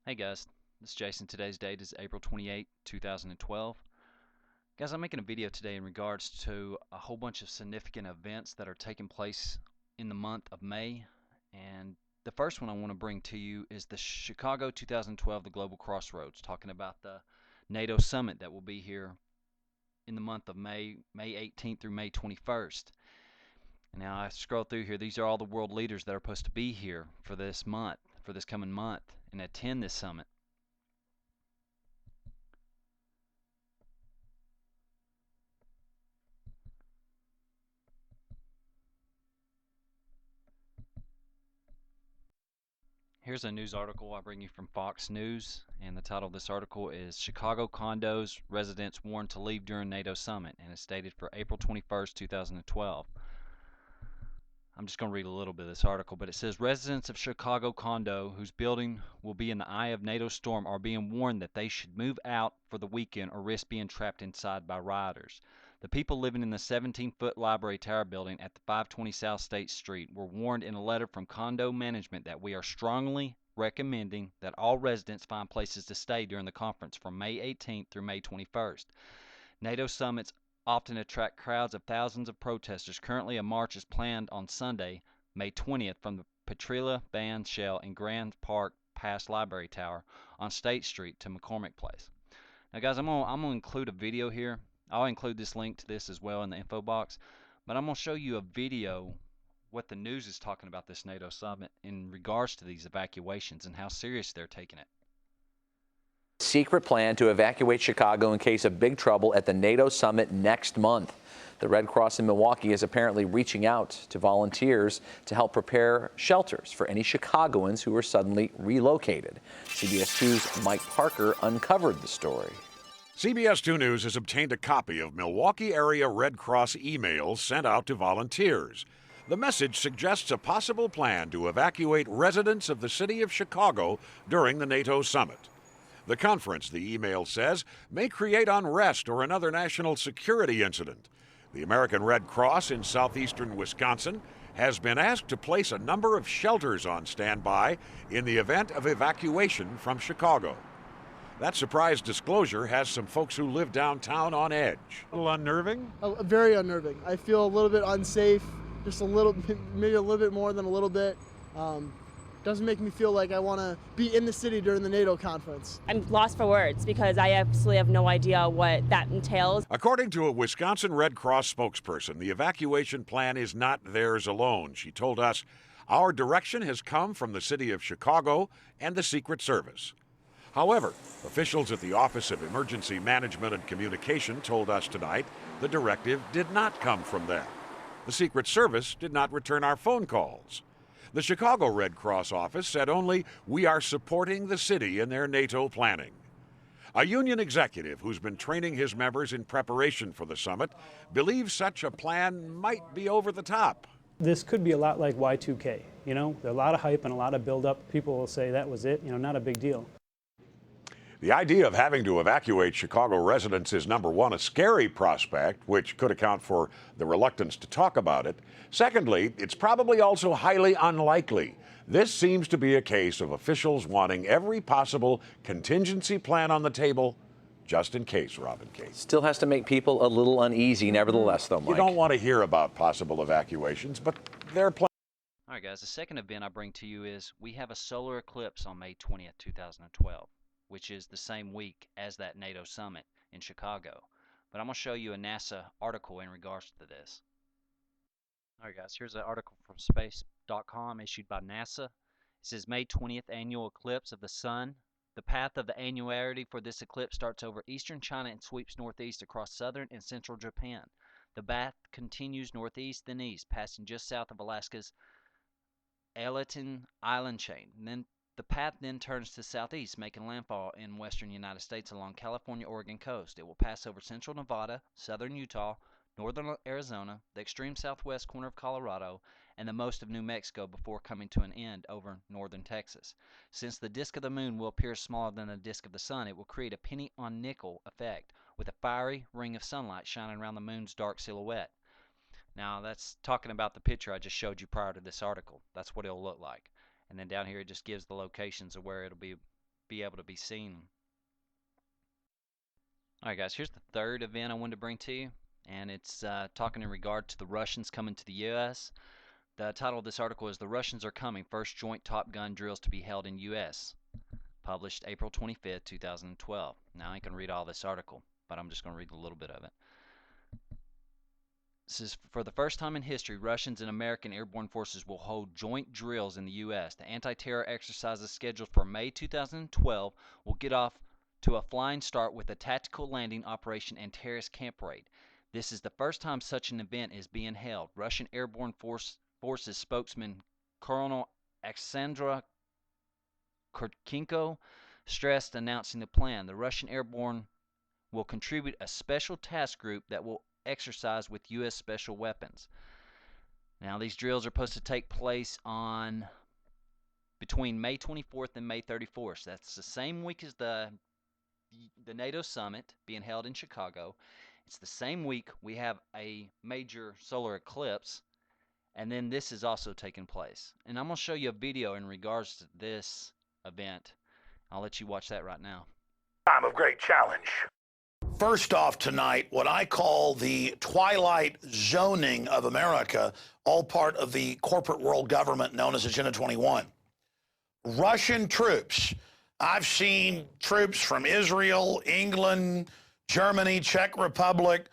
Hey guys, this is Jason. Today's date is April 28, 2012. Guys, I'm making a video today in regards to a whole bunch of significant events that are taking place in the month of May. And the first one I want to bring to you is the Chicago 2012, the Global Crossroads, talking about the NATO summit that will be here in the month of May, May 18th through May 21st. Now I scroll through here. These are all the world leaders that are supposed to be here for this month, for this coming month, and attend this summit. Here's a news article I bring you from Fox News, and the title of this article is Chicago Condos Residents Warned to Leave During NATO Summit, and it's dated for April 21st, 2012. I'm just going to read a little bit of this article, but it says residents of Chicago condo whose building will be in the eye of NATO storm are being warned that they should move out for the weekend or risk being trapped inside by rioters. The people living in the 17-foot library tower building at the 520 South State Street were warned in a letter from condo management that we are strongly recommending that all residents find places to stay during the conference from May 18th through May 21st. NATO summits often attract crowds of thousands of protesters. Currently, a march is planned on Sunday, May 20th, from the Petrila Band Shell in Grand Park past Library Tower on State Street to McCormick Place. Now, guys, I'm gonna include a video here. I'll include this link to this as well in the info box, but I'm gonna show you a video what the news is talking about this NATO summit in regards to these evacuations and how serious they're taking it. Secret plan to evacuate Chicago in case of big trouble at the NATO summit next month. The Red Cross in Milwaukee is apparently reaching out to volunteers to help prepare shelters for any Chicagoans who are suddenly relocated. CBS 2's Mike Parker uncovered the story. CBS 2 News has obtained a copy of Milwaukee area Red Cross emails sent out to volunteers. The message suggests a possible plan to evacuate residents of the city of Chicago during the NATO summit. The conference, the email says, may create unrest or another national security incident. The American Red Cross in southeastern Wisconsin has been asked to place a number of shelters on standby in the event of evacuation from Chicago. That surprise disclosure has some folks who live downtown on edge. A little unnerving? Very unnerving. I feel a little bit unsafe, just a little, maybe a little bit more than a little bit. Doesn't make me feel like I want to be in the city during the NATO conference. I'm lost for words because I absolutely have no idea what that entails. According to a Wisconsin Red Cross spokesperson, the evacuation plan is not theirs alone. She told us, our direction has come from the city of Chicago and the Secret Service. However, officials at the Office of Emergency Management and Communication told us tonight the directive did not come from them. The Secret Service did not return our phone calls. The Chicago Red Cross office said only, we are supporting the city in their NATO planning. A union executive who's been training his members in preparation for the summit believes such a plan might be over the top. This could be a lot like Y2K, you know, a lot of hype and a lot of buildup. People will say that was it, you know, not a big deal. The idea of having to evacuate Chicago residents is, number one, a scary prospect, which could account for the reluctance to talk about it. Secondly, it's probably also highly unlikely. This seems to be a case of officials wanting every possible contingency plan on the table, just in case, Robin Kate. Still has to make people a little uneasy, nevertheless, though, Mike. You don't want to hear about possible evacuations, but they're planning. All right, guys, the second event I bring to you is we have a solar eclipse on May 20th, 2012, which is the same week as that NATO summit in Chicago. But I'm going to show you a NASA article in regards to this. All right, guys, here's an article from space.com issued by NASA. It says May 20th annual eclipse of the sun. The path of the annularity for this eclipse starts over eastern China and sweeps northeast across southern and central Japan. The path continues northeast then east, passing just south of Alaska's Aleutian Island chain. And then the path then turns to southeast, making landfall in western United States along California-Oregon coast. It will pass over central Nevada, southern Utah, northern Arizona, the extreme southwest corner of Colorado, and the most of New Mexico before coming to an end over northern Texas. Since the disk of the moon will appear smaller than the disk of the sun, it will create a penny on nickel effect with a fiery ring of sunlight shining around the moon's dark silhouette. Now that's talking about the picture I just showed you prior to this article. That's what it'll look like. And then down here it just gives the locations of where it'll be be able to be seen. Alright guys, here's the third event I wanted to bring to you, and it's talking in regard to the Russians coming to the U.S. The title of this article is "The Russians Are Coming, First Joint Top Gun Drills to be Held in U.S." Published April 25th, 2012. Now I can read all this article, but I'm just going to read a little bit of it. This is for the first time in history, Russians and American airborne forces will hold joint drills in the U.S. The anti-terror exercises scheduled for May 2012 will get off to a flying start with a tactical landing operation and terrorist camp raid. This is the first time such an event is being held. Russian Airborne Forces spokesman Colonel Alexander Kurchenko stressed announcing the plan. The Russian Airborne will contribute a special task group that will exercise with U.S. special weapons. Now these drills are supposed to take place on between May 24th and May 31st. That's the same week as the NATO summit being held in Chicago. It's the same week we have a major solar eclipse, and then this is also taking place. And I'm going to show you a video in regards to this event. I'll let you watch that right now. Time of great challenge. First off tonight, what I call the twilight zoning of America, all part of the corporate world government known as Agenda 21. Russian troops. I've seen troops from Israel, England, Germany, Czech Republic,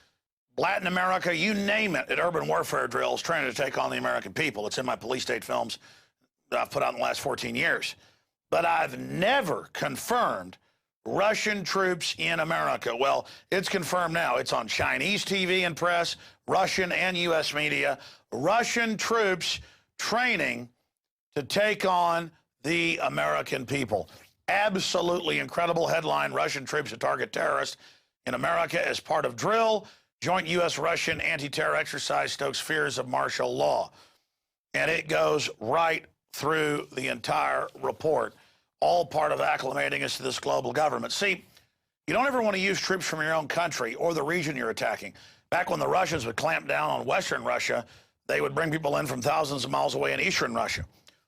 Latin America, you name it, at urban warfare drills trying to take on the American people. It's in my police state films that I've put out in the last 14 years. But I've never confirmed Russian troops in America. Well, it's confirmed now. It's on Chinese TV and press, Russian and U.S. media. Russian troops training to take on the American people. Absolutely incredible headline. Russian troops to target terrorists in America as part of drill. Joint U.S.-Russian anti-terror exercise stokes fears of martial law. And it goes right through the entire report, all part of acclimating us to this global government. See, you don't ever want to use troops from your own country or the region you're attacking. Back when the Russians would clamp down on Western Russia, they would bring people in from thousands of miles away in Eastern Russia.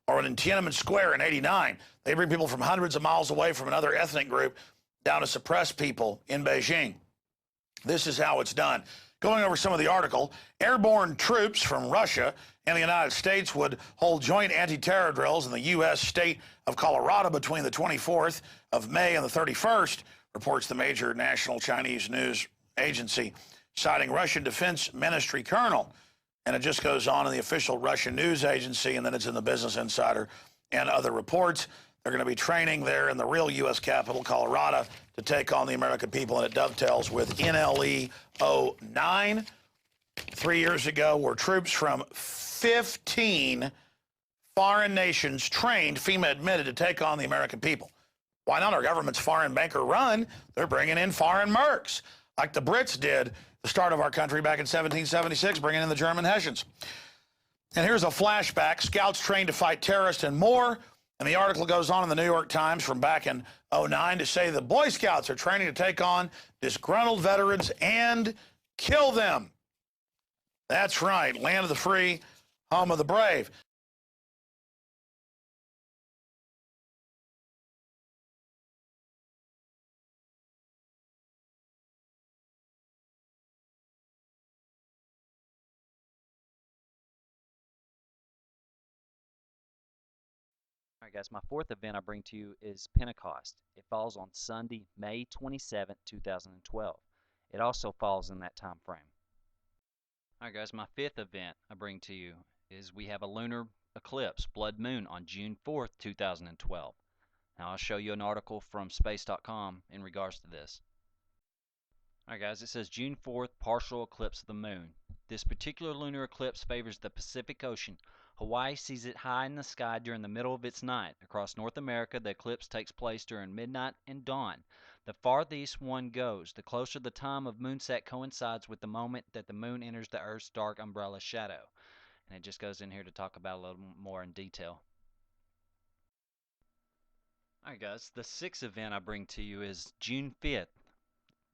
Or in Tiananmen Square in '89, they bring people from hundreds of miles away from another ethnic group down to suppress people in Beijing. This is how it's done. Going over some of the article, airborne troops from Russia and the United States would hold joint anti-terror drills in the U.S. state of Colorado between the 24th of May and the 31st, reports the major national Chinese news agency, citing Russian Defense Ministry colonel. And it just goes on in the official Russian news agency, and then it's in the Business Insider and other reports. They're going to be training there in the real U.S. capital, Colorado, to take on the American people, and it dovetails with NLE 09, 3 years ago, where troops from 15 foreign nations trained, FEMA admitted, to take on the American people. Why not? Our government's foreign banker run. They're bringing in foreign mercs, like the Brits did the start of our country back in 1776, bringing in the German Hessians. And here's a flashback. Scouts trained to fight terrorists and more. And the article goes on in the New York Times from back in '09 to say the Boy Scouts are training to take on disgruntled veterans and kill them. That's right. Land of the free, home of the brave. Alright guys, my fourth event I bring to you is Pentecost. It falls on Sunday, May 27th, 2012. It also falls in that time frame. Alright guys, my fifth event I bring to you is we have a lunar eclipse, blood moon, on June 4th, 2012. Now I'll show you an article from space.com in regards to this. Alright guys, it says June 4th, partial eclipse of the moon. This particular lunar eclipse favors the Pacific Ocean. Hawaii sees it high in the sky during the middle of its night. Across North America, the eclipse takes place during midnight and dawn. The farthest one goes, the closer the time of moonset coincides with the moment that the moon enters the Earth's dark umbrella shadow. And it just goes in here to talk about a little more in detail. Alright guys, the sixth event I bring to you is June 5th.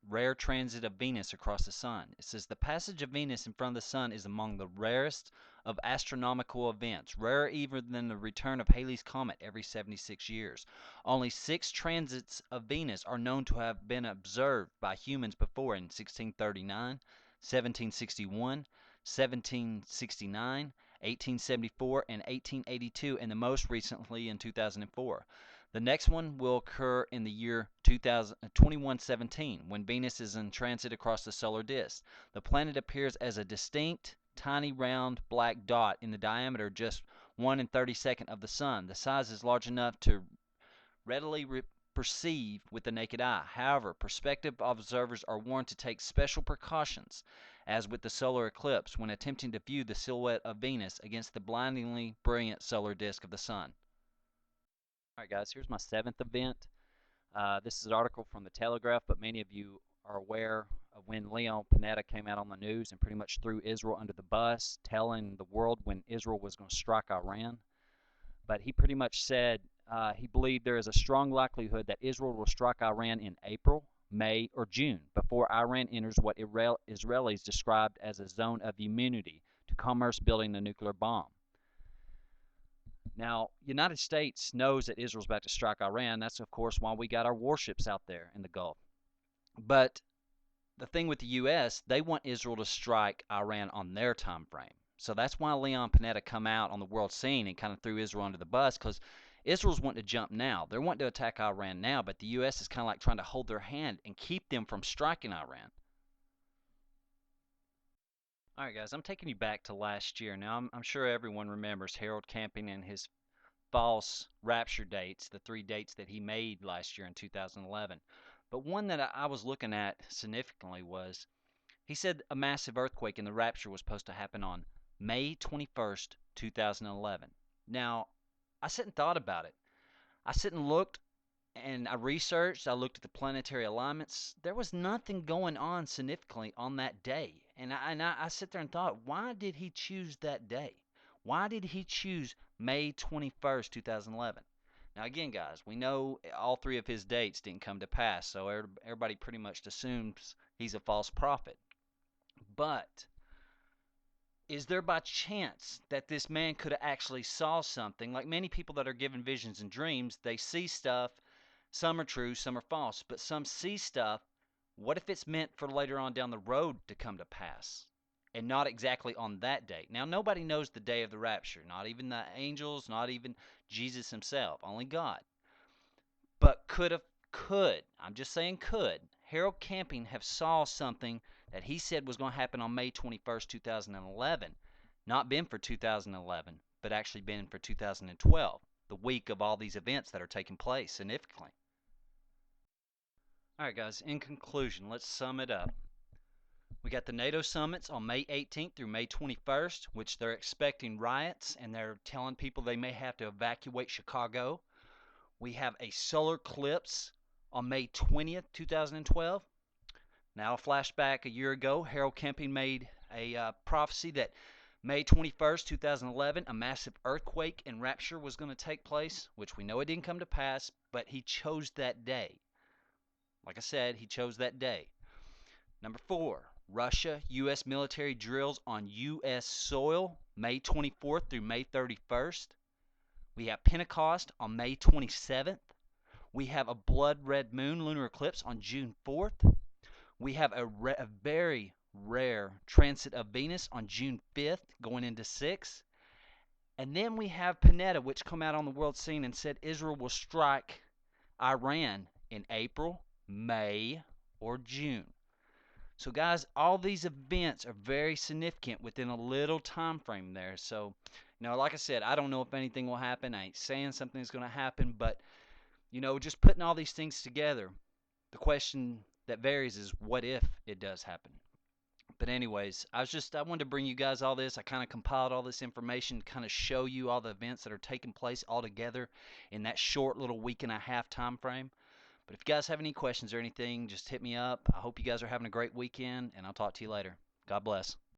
rare transit of Venus across the sun. It says the passage of Venus in front of the sun is among the rarest of astronomical events, rarer even than the return of Halley's Comet every 76 years. Only 6 transits of Venus are known to have been observed by humans before in 1639, 1761, 1769, 1874, and 1882, and the most recently in 2004. The next one will occur in the year 2117, when Venus is in transit across the solar disk. The planet appears as a distinct, tiny, round, black dot in the diameter just 1/32 of the sun. The size is large enough to readily perceive with the naked eye. However, prospective observers are warned to take special precautions, as with the solar eclipse, when attempting to view the silhouette of Venus against the blindingly brilliant solar disk of the sun. Alright guys, here's my 7th event. This is an article from the Telegraph, but many of you are aware of when Leon Panetta came out on the news and pretty much threw Israel under the bus, telling the world when Israel was going to strike Iran. But he pretty much said he believed there is a strong likelihood that Israel will strike Iran in April, May, or June, before Iran enters what Israelis described as a zone of immunity to commerce building a nuclear bomb. Now, United States knows that Israel's about to strike Iran. That's, of course, why we got our warships out there in the Gulf. But the thing with the U.S., they want Israel to strike Iran on their time frame. So that's why Leon Panetta come out on the world scene and kind of threw Israel under the bus, because Israel's wanting to jump now. They're wanting to attack Iran now, but the U.S. is kind of like trying to hold their hand and keep them from striking Iran. Alright guys, I'm taking you back to last year. Now, I'm sure everyone remembers Harold Camping and his false rapture dates, the 3 dates that he made last year in 2011. But one that I was looking at significantly was, he said a massive earthquake in the rapture was supposed to happen on May 21st, 2011. Now, I sat and thought about it. I sat and looked and I researched, I looked at the planetary alignments. There was nothing going on significantly on that day. And I sit there and thought, why did he choose that day? Why did he choose May 21st, 2011? Now again, guys, we know all 3 of his dates didn't come to pass, so everybody pretty much assumes he's a false prophet. But is there by chance that this man could have actually saw something? Like many people that are given visions and dreams, they see stuff. Some are true, some are false, but some see stuff. What if it's meant for later on down the road to come to pass and not exactly on that date? Now, nobody knows the day of the rapture, not even the angels, not even Jesus himself, only God. But I'm just saying could, Harold Camping have saw something that he said was going to happen on May 21st, 2011, not been for 2011, but actually been for 2012, the week of all these events that are taking place significantly? Alright guys, in conclusion, let's sum it up. We got the NATO summits on May 18th through May 21st, which they're expecting riots, and they're telling people they may have to evacuate Chicago. We have a solar eclipse on May 20th, 2012. Now, a flashback a year ago, Harold Camping made a prophecy that May 21st, 2011, a massive earthquake and rapture was going to take place, which we know it didn't come to pass, but he chose that day. Like I said, he chose that day. Number 4, Russia, U.S. military drills on U.S. soil, May 24th through May 31st. We have Pentecost on May 27th. We have a blood red moon lunar eclipse on June 4th. We have a very rare transit of Venus on June 5th going into 6th. And then we have Panetta, which come out on the world scene and said Israel will strike Iran in April, May, or June. So guys, all these events are very significant within a little time frame there. So, like I said, I don't know if anything will happen. I ain't saying something's going to happen, but, just putting all these things together, the question that varies is what if it does happen? But anyways, I wanted to bring you guys all this. I kind of compiled all this information to kind of show you all the events that are taking place all together in that short little week and a half time frame. But if you guys have any questions or anything, just hit me up. I hope you guys are having a great weekend, and I'll talk to you later. God bless.